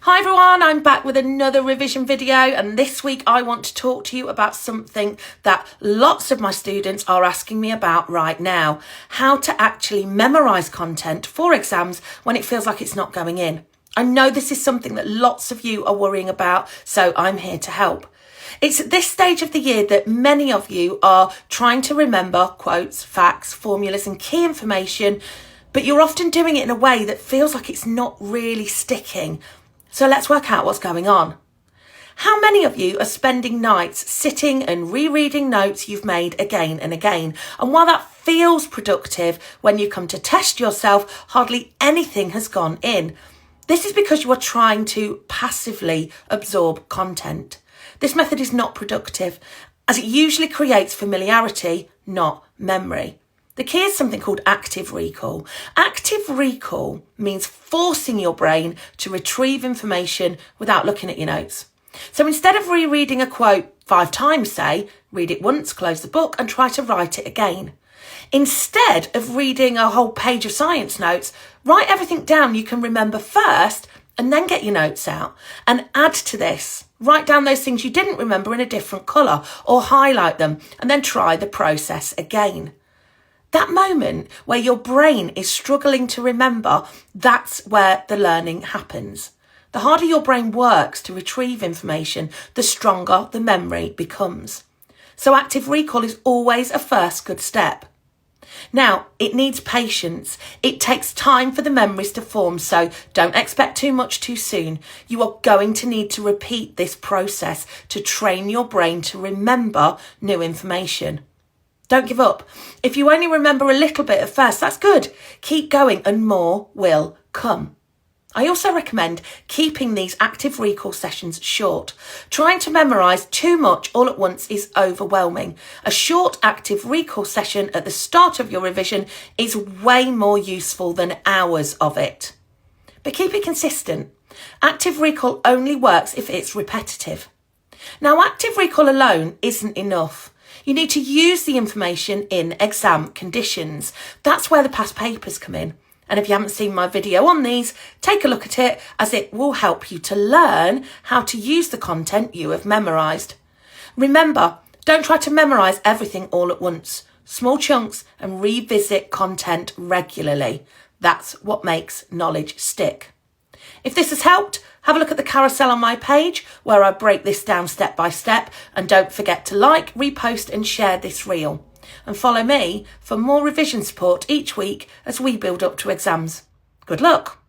Hi everyone, I'm back with another revision video, and this week I want to talk to you about something that lots of my students are asking me about right now: how to actually memorise content for exams when it feels like it's not going in. I know this is something that lots of you are worrying about, so I'm here to help. It's at this stage of the year that many of you are trying to remember quotes, facts, formulas and key information, but you're often doing it in a way that feels like it's not really sticking. So let's work out what's going on. How many of you are spending nights sitting and rereading notes you've made again and again? And while that feels productive, when you come to test yourself, hardly anything has gone in. This is because you are trying to passively absorb content. This method is not productive, as it usually creates familiarity, not memory. The key is something called active recall. Active recall means forcing your brain to retrieve information without looking at your notes. So instead of rereading a quote 5 times, say, read it once, close the book and try to write it again. Instead of reading a whole page of science notes, write everything down you can remember first and then get your notes out and add to this. Write down those things you didn't remember in a different colour or highlight them and then try the process again. That moment where your brain is struggling to remember, that's where the learning happens. The harder your brain works to retrieve information, the stronger the memory becomes. So active recall is always a first good step. Now, it needs patience. It takes time for the memories to form, so don't expect too much too soon. You are going to need to repeat this process to train your brain to remember new information. Don't give up. If you only remember a little bit at first, that's good. Keep going and more will come. I also recommend keeping these active recall sessions short. Trying to memorise too much all at once is overwhelming. A short active recall session at the start of your revision is way more useful than hours of it. But keep it consistent. Active recall only works if it's repetitive. Now, active recall alone isn't enough. You need to use the information in exam conditions. That's where the past papers come in. And if you haven't seen my video on these, take a look at it, as it will help you to learn how to use the content you have memorised. Remember, don't try to memorise everything all at once. Small chunks and revisit content regularly. That's what makes knowledge stick. If this has helped, have a look at the carousel on my page where I break this down step by step, and don't forget to like, repost and share this reel. And follow me for more revision support each week as we build up to exams. Good luck!